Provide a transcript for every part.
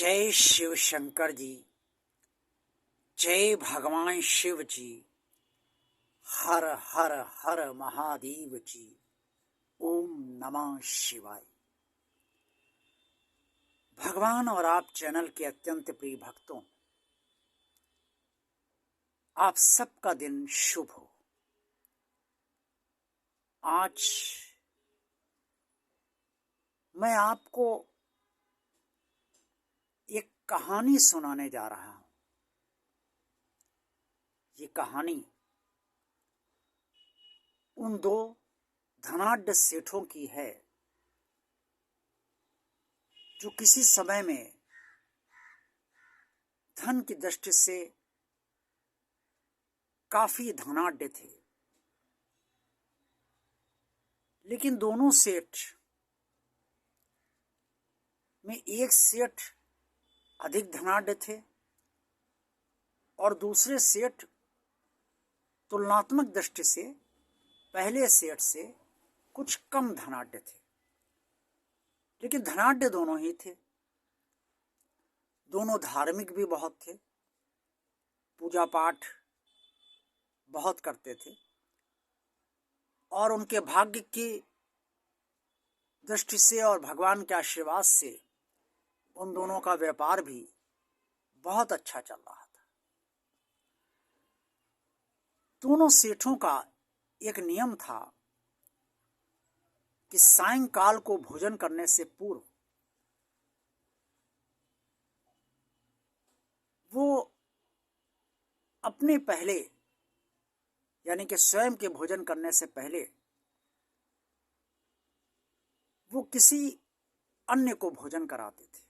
जय शिव शंकर जी। जय भगवान शिव जी। हर हर हर महादेव जी। ओम नमः शिवाय। भगवान और आप चैनल के अत्यंत प्रिय भक्तों, आप सबका दिन शुभ हो। आज मैं आपको एक कहानी सुनाने जा रहा हूं। ये कहानी उन दो धनाढ्य सेठों की है जो किसी समय में धन की दृष्टि से काफी धनाढ्य थे, लेकिन दोनों सेठ में एक सेठ अधिक धनाढ्य थे और दूसरे सेठ तुलनात्मक दृष्टि से पहले सेठ से कुछ कम धनाढ्य थे, लेकिन धनाढ्य दोनों ही थे। दोनों धार्मिक भी बहुत थे, पूजा पाठ बहुत करते थे और उनके भाग्य की दृष्टि से और भगवान के आशीर्वाद से उन दोनों का व्यापार भी बहुत अच्छा चल रहा था। दोनों सेठों का एक नियम था कि सायंकाल को भोजन करने से पूर्व वो अपने पहले यानी कि स्वयं के भोजन करने से पहले वो किसी अन्य को भोजन कराते थे।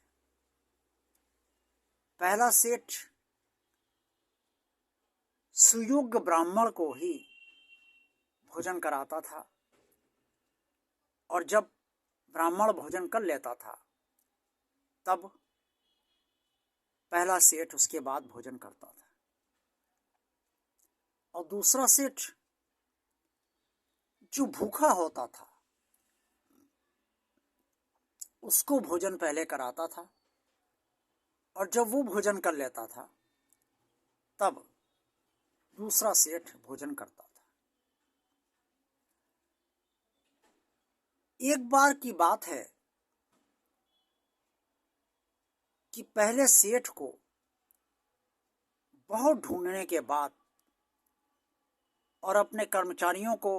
पहला सेठ सुयोग्य ब्राह्मण को ही भोजन कराता था और जब ब्राह्मण भोजन कर लेता था तब पहला सेठ उसके बाद भोजन करता था और दूसरा सेठ जो भूखा होता था उसको भोजन पहले कराता था और जब वो भोजन कर लेता था तब दूसरा सेठ भोजन करता था। एक बार की बात है कि पहले सेठ को बहुत ढूंढने के बाद और अपने कर्मचारियों को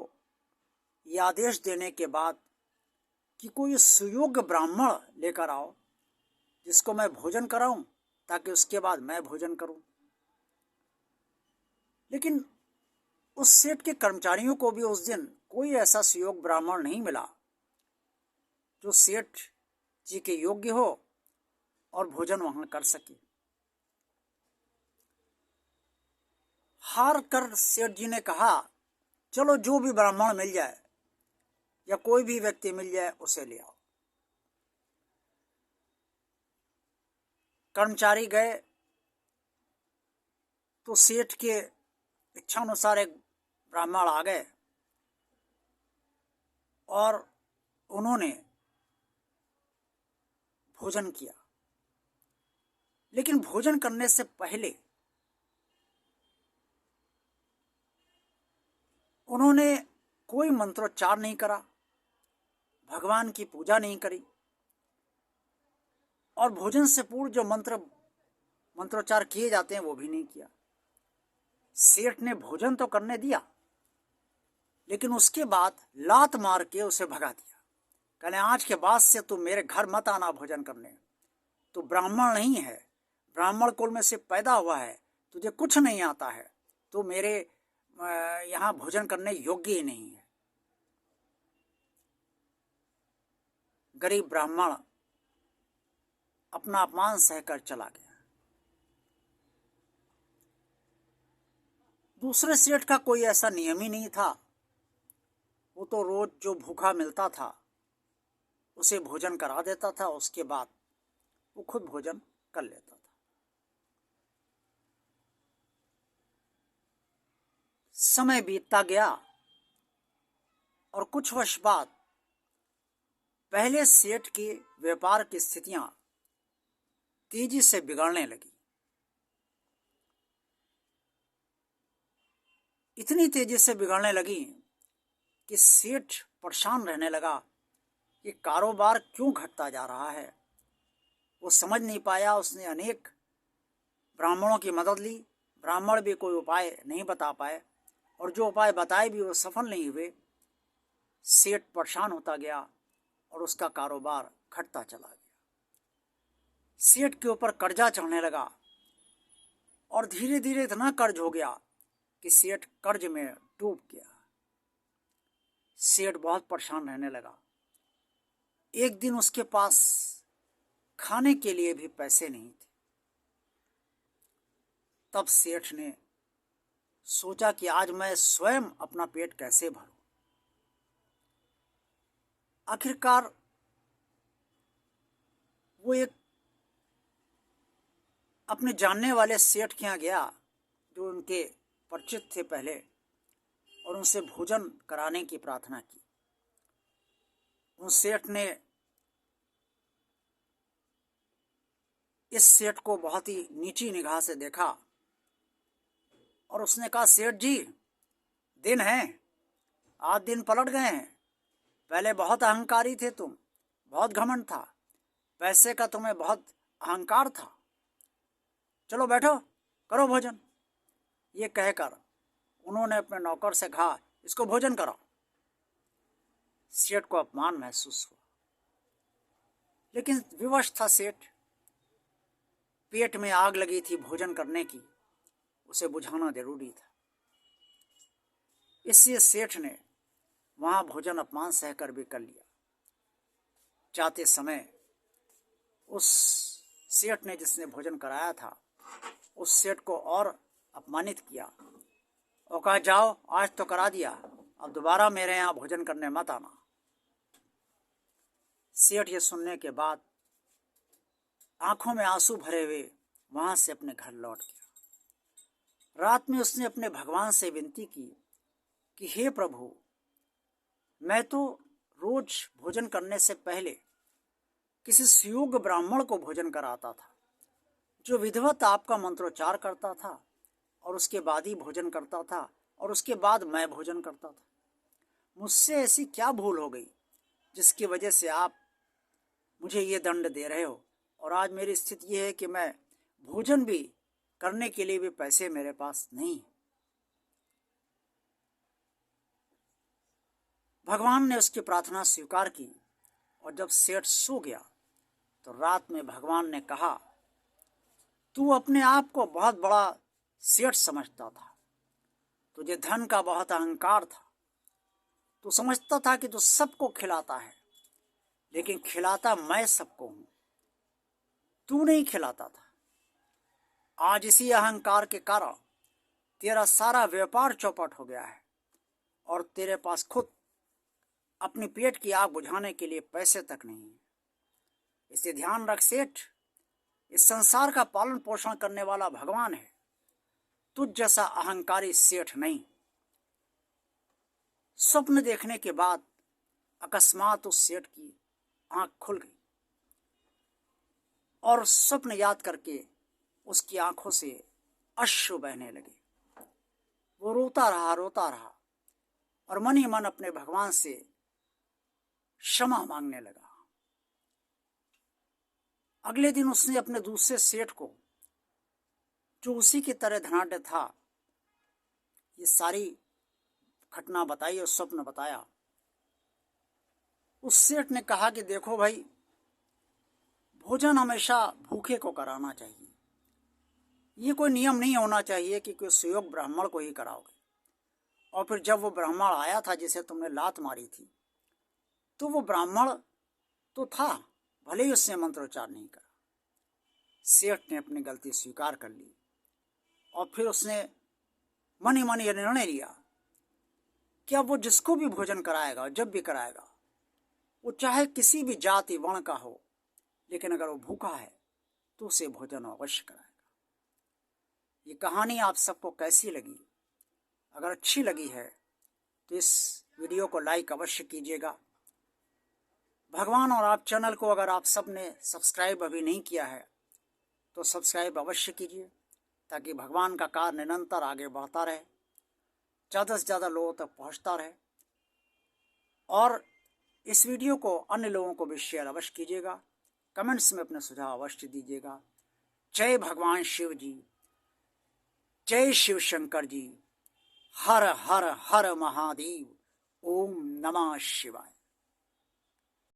ये आदेश देने के बाद कि कोई सुयोग्य ब्राह्मण लेकर आओ जिसको मैं भोजन कराऊं ताकि उसके बाद मैं भोजन करूं। लेकिन उस सेठ के कर्मचारियों को भी उस दिन कोई ऐसा सुयोग्य ब्राह्मण नहीं मिला जो सेठ जी के योग्य हो और भोजन वहां कर सके। हार कर सेठ जी ने कहा, चलो जो भी ब्राह्मण मिल जाए या कोई भी व्यक्ति मिल जाए उसे ले आओ। कर्मचारी गए तो सेठ के इच्छा अनुसार एक ब्राह्मण आ गए और उन्होंने भोजन किया। लेकिन भोजन करने से पहले उन्होंने कोई मंत्रोच्चार नहीं करा, भगवान की पूजा नहीं करी और भोजन से पूर्व जो मंत्रोच्चार किए जाते हैं वो भी नहीं किया। सेठ ने भोजन तो करने दिया लेकिन उसके बाद लात मार के उसे भगा दिया। कहने आज के बाद से तू मेरे घर मत आना भोजन करने, तू ब्राह्मण नहीं है, ब्राह्मण कुल में से पैदा हुआ है, तुझे कुछ नहीं आता है, तू मेरे यहाँ भोजन करने योग्य ही नहीं है। गरीब ब्राह्मण अपना अपमान सहकर चला गया। दूसरे सेठ का कोई ऐसा नियम ही नहीं था, वो तो रोज जो भूखा मिलता था उसे भोजन करा देता था, उसके बाद वो खुद भोजन कर लेता था। समय बीतता गया और कुछ वर्ष बाद पहले सेठ के व्यापार की स्थितियां तेजी से बिगड़ने लगी। इतनी तेजी से बिगड़ने लगी कि सेठ परेशान रहने लगा कि कारोबार क्यों घटता जा रहा है। वो समझ नहीं पाया। उसने अनेक ब्राह्मणों की मदद ली, ब्राह्मण भी कोई उपाय नहीं बता पाए, और जो उपाय बताए भी वो सफल नहीं हुए। सेठ परेशान होता गया और उसका कारोबार घटता चला गया। सेठ के ऊपर कर्जा चढ़ने लगा और धीरे धीरे इतना कर्ज हो गया कि सेठ कर्ज में डूब गया। सेठ बहुत परेशान रहने लगा। एक दिन उसके पास खाने के लिए भी पैसे नहीं थे। तब सेठ ने सोचा कि आज मैं स्वयं अपना पेट कैसे भरूं। आखिरकार वो एक अपने जानने वाले सेठ के यहाँ गया जो उनके परिचित थे पहले, और उनसे भोजन कराने की प्रार्थना की। उस सेठ ने इस सेठ को बहुत ही नीची निगाह से देखा और उसने कहा, सेठ जी, दिन है, आज दिन पलट गए हैं। पहले बहुत अहंकारी थे तुम, बहुत घमंड था, पैसे का तुम्हें बहुत अहंकार था। चलो बैठो, करो भोजन। ये कहकर उन्होंने अपने नौकर से कहा, इसको भोजन कराओ। सेठ को अपमान महसूस हुआ, लेकिन विवश था सेठ। पेट में आग लगी थी भोजन करने की, उसे बुझाना जरूरी था। इसलिए सेठ ने वहां भोजन अपमान सहकर भी कर लिया। जाते समय उस सेठ ने, जिसने भोजन कराया था, उस सेठ को और अपमानित किया और कहा, जाओ, आज तो करा दिया, अब दोबारा मेरे यहाँ भोजन करने मत आना। सेठ ये सुनने के बाद आंखों में आंसू भरे हुए वहां से अपने घर लौट गया। रात में उसने अपने भगवान से विनती की कि हे प्रभु, मैं तो रोज भोजन करने से पहले किसी सुयोग्य ब्राह्मण को भोजन कराता था, जो विधिवत आपका मंत्रोच्चार करता था और उसके बाद ही भोजन करता था, और उसके बाद मैं भोजन करता था। मुझसे ऐसी क्या भूल हो गई जिसकी वजह से आप मुझे ये दंड दे रहे हो, और आज मेरी स्थिति ये है कि मैं भोजन भी करने के लिए भी पैसे मेरे पास नहीं। भगवान ने उसकी प्रार्थना स्वीकार की, और जब सेठ सो गया तो रात में भगवान ने कहा, तू अपने आप को बहुत बड़ा सेठ समझता था, तुझे धन का बहुत अहंकार था, तू समझता था कि तू सबको खिलाता है, लेकिन खिलाता मैं सबको हूं, तू नहीं खिलाता था। आज इसी अहंकार के कारण तेरा सारा व्यापार चौपट हो गया है, और तेरे पास खुद अपनी पेट की आग बुझाने के लिए पैसे तक नहीं है। इसे ध्यान रख सेठ, इस संसार का पालन पोषण करने वाला भगवान है, तुझ जैसा अहंकारी सेठ नहीं। स्वप्न देखने के बाद अकस्मात उस सेठ की आंख खुल गई, और स्वप्न याद करके उसकी आंखों से अश्रु बहने लगे। वो रोता रहा और मन ही मन अपने भगवान से क्षमा मांगने लगा। अगले दिन उसने अपने दूसरे सेठ को, जो उसी की तरह धनाढ्य था, ये सारी घटना बताई और स्वप्न बताया। उस सेठ ने कहा कि देखो भाई, भोजन हमेशा भूखे को कराना चाहिए। ये कोई नियम नहीं होना चाहिए कि कोई सुयोग ब्राह्मण को ही कराओगे। और फिर जब वो ब्राह्मण आया था जिसे तुमने लात मारी थी, तो वो ब्राह्मण तो था, भले ही उसने मंत्रोच्चार नहीं करा। सेठ ने अपनी गलती स्वीकार कर ली, और फिर उसने मन ही मन यह निर्णय लिया कि अब वो जिसको भी भोजन कराएगा, जब भी कराएगा, वो चाहे किसी भी जाति वर्ण का हो, लेकिन अगर वो भूखा है तो उसे भोजन अवश्य कराएगा। ये कहानी आप सबको कैसी लगी? अगर अच्छी लगी है तो इस वीडियो को लाइक अवश्य कीजिएगा। भगवान और आप चैनल को अगर आप सब ने सब्सक्राइब अभी नहीं किया है तो सब्सक्राइब अवश्य कीजिए ताकि भगवान का कार्य निरंतर आगे बढ़ता रहे, ज़्यादा से ज़्यादा लोगों तक पहुंचता रहे। और इस वीडियो को अन्य लोगों को भी शेयर अवश्य कीजिएगा, कमेंट्स में अपने सुझाव अवश्य दीजिएगा। जय भगवान शिव जी, जय शिव शंकर जी, हर हर हर महादेव, ओम नमः शिवाय।